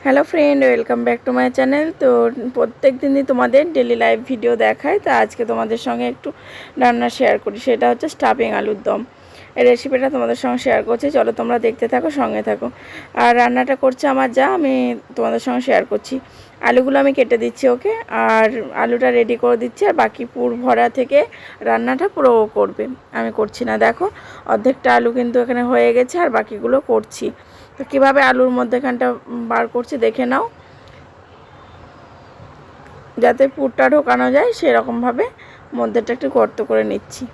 Hello friend, welcome back to my channel. তো প্রত্যেক দিনই তোমাদের ডেলি লাইভ ভিডিও দেখায়, তো আজকে তোমাদের সঙ্গে একটু রান্না শেয়ার করি। সেটা হচ্ছে স্টাফিং আলুর দম। এই রেসিপিটা তোমাদের সঙ্গে শেয়ার করছি, চলো তোমরা দেখতে থাকো, সঙ্গে থাকো। আর রান্নাটা করছে আমার যা, আমি তোমাদের সঙ্গে শেয়ার করছি। আলুগুলো আমি কেটে দিচ্ছি ওকে, আর আলুটা রেডি করে দিচ্ছি, আর বাকি পুর ভরা থেকে রান্নাটা পুরো ও করবে, আমি করছি না। দেখো অর্ধেকটা আলু কিন্তু এখানে হয়ে গেছে, আর বাকিগুলো করছি। তো কীভাবে আলুর মধ্যেখানটা বার করছি দেখে নাও, যাতে পুরটা ঢোকানো যায় সেরকমভাবে মধ্যেটা একটু গর্ত করে নিচ্ছি।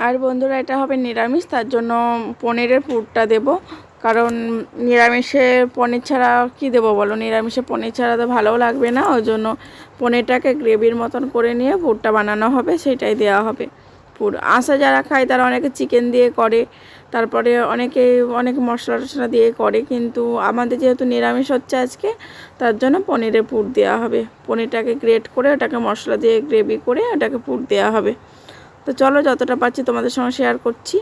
আর বন্ধুরা, এটা হবে নিরামিষ, তার জন্য পনিরের পুরটা দেব। কারণ নিরামিষে পনির ছাড়া কি দেবো বলো, নিরামিষে পনির ছাড়া তো ভালোও লাগবে না। ওই জন্য পনিরটাকে গ্রেভির মতন করে নিয়ে পুরটা বানানো হবে, সেটাই দেওয়া হবে পুর। আশা যারা খায় তারা অনেকে চিকেন দিয়ে করে, তারপরে অনেকে অনেক মশলা টশলা দিয়ে করে, কিন্তু আমাদের যেহেতু নিরামিষ হচ্ছে আজকে, তার জন্য পনিরের পুর দেওয়া হবে। পনিরটাকে গ্রেট করে ওটাকে মশলা দিয়ে গ্রেভি করে ওটাকে পুর দেওয়া হবে। তো চলো, যতটা পারছি তোমাদের সঙ্গে শেয়ার করছি।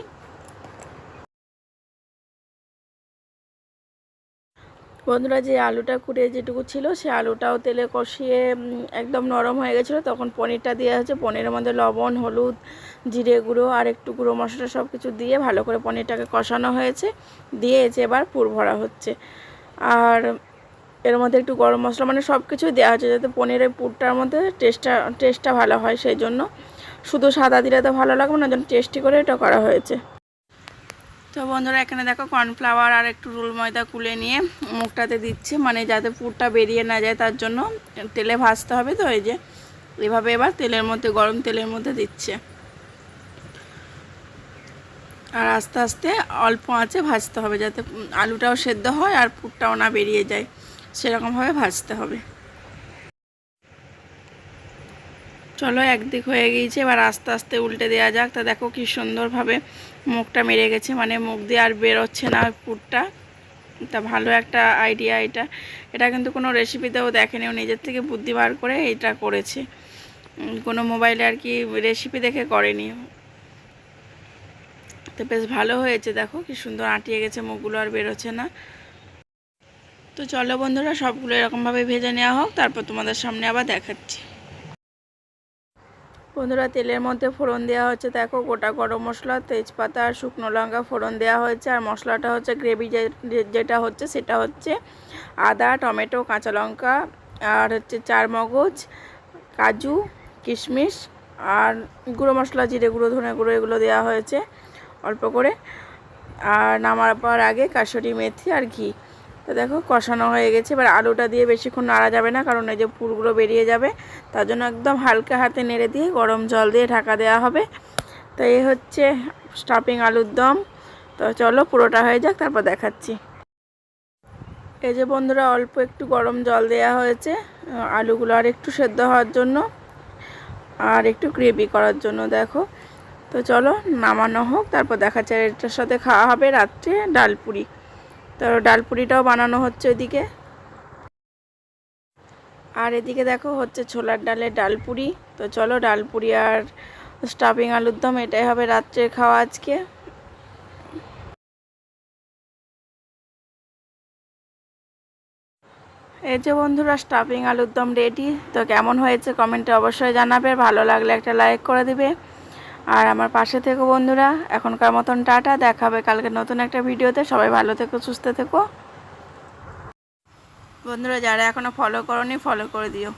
বন্ধুরা, যে আলুটা কুটে যেটুকু ছিল সে আলুটাও তেলে কষিয়ে একদম নরম হয়ে গেছিলো, তখন পনিরটা দেওয়া হচ্ছে। পনিরের মধ্যে লবণ, হলুদ, জিরে গুঁড়ো আর একটু গুঁড়ো মশলা সব কিছু দিয়ে ভালো করে পনিরটাকে কষানো হয়েছে, দিয়ে এবার পুর ভরা হচ্ছে। আর এর মধ্যে একটু গরম মশলা, মানে সব কিছুই দেওয়া হচ্ছে যাতে পনিরের পুরটার মধ্যে টেস্টটা ভালো হয়। সেই জন্য শুধু সাদা দিলে তো ভালো লাগবে না, যেন টেস্টি করে এটা করা হয়েছে। তো বন্ধুরা, এখানে দেখো কর্নফ্লাওয়ার আর একটু রোল ময়দা গুলে নিয়ে মুখটাতে দিচ্ছে, মানে যাতে পুরটা বেরিয়ে না যায়, তার জন্য তেলে ভাজতে হবে। তো এই যে এভাবে এবার তেলের মধ্যে, গরম তেলের মধ্যে দিচ্ছে, আর আস্তে আস্তে অল্প আঁচে ভাজতে হবে, যাতে আলুটাও সেদ্ধ হয় আর পুরটাও না বেরিয়ে যায়, সেরকমভাবে ভাজতে হবে। চলো, একদিক হয়ে গিয়েছে, এবার আস্তে আস্তে উল্টে দেওয়া যাক। তা দেখো কি সুন্দরভাবে মুখটা মেরে গেছে, মানে মুখ দিয়ে আর বেরোচ্ছে না পুরটা। তা ভালো একটা আইডিয়া এটা। এটা কিন্তু কোনো রেসিপিতেও দেখেনি, ও নিজের থেকে বুদ্ধি বার করে এটা করেছে, কোনো মোবাইলে আর কি রেসিপি দেখে করেনি। তো বেশ ভালো হয়েছে, দেখো কি সুন্দর আঁটিয়ে গেছে মুখগুলো, আর বেরোচ্ছে না। তো চলো বন্ধুরা, সবগুলো এরকমভাবে ভেজে নেওয়া হোক, তারপর তোমাদের সামনে আবার দেখাচ্ছি। বন্ধুরা, তেলের মধ্যে ফোড়ন দেওয়া হচ্ছে, দেখো গোটা গরম মশলা, তেজপাতা আর শুকনো লঙ্কা ফোড়ন দেওয়া হয়েছে। আর মশলাটা হচ্ছে গ্রেভি যেটা হচ্ছে সেটা হচ্ছে আদা, টমেটো, কাঁচা লঙ্কা, আর হচ্ছে চার মগজ, কাজু, কিশমিশ, আর গুঁড়ো মশলা, জিরে গুঁড়ো, ধনে গুঁড়ো, এগুলো দেওয়া হয়েছে অল্প করে। আর নামাবার আগে কাসুরি মেথি আর ঘি। তো দেখো কষানো হয়ে গেছে। এবার আলুটা দিয়ে বেশিক্ষণ নাড়া যাবে না, কারণ এই যে পুরগুলো বেরিয়ে যাবে, তার জন্য একদম হালকা হাতে নেড়ে দিয়ে গরম জল দিয়ে ঢাকা দেওয়া হবে। তো এই হচ্ছে স্টাফিং আলুর দম। তো চলো পুরোটা হয়ে যাক, তারপর দেখাচ্ছি। এই যে বন্ধুরা, অল্প একটু গরম জল দেওয়া হয়েছে আলুগুলো আর একটু সেদ্ধ হওয়ার জন্য, আর একটু গ্রেভি করার জন্য। দেখো, তো চলো নামানো হোক, তারপর দেখাচ্ছি। আর এটার সাথে খাওয়া হবে রাত্রে ডালপুরি। তো ডালপুরিটাও বানানো হচ্ছে ওইদিকে। আর এদিকে দেখো হচ্ছে ছোলার ডালের ডালপুরি। তো চলো, ডালপুরি আর স্টাফিং আলুর দম এটাই হবে রাত্রের খাওয়া আজকে। এই যে বন্ধুরা, স্টাফিং আলুর দম রেডি। তো কেমন হয়েছে কমেন্টে অবশ্যই জানাবে, ভালো লাগলে একটা লাইক করে দিবে, আর আমার পাশে থেকো বন্ধুরা। এখনকার মতন টাটা, দেখা হবে কালকে নতুন একটা ভিডিওতে। সবাই ভালো থেকো, সুস্থ থেকো বন্ধুরা। যারা এখনও ফলো করোনি, ফলো করে দিও।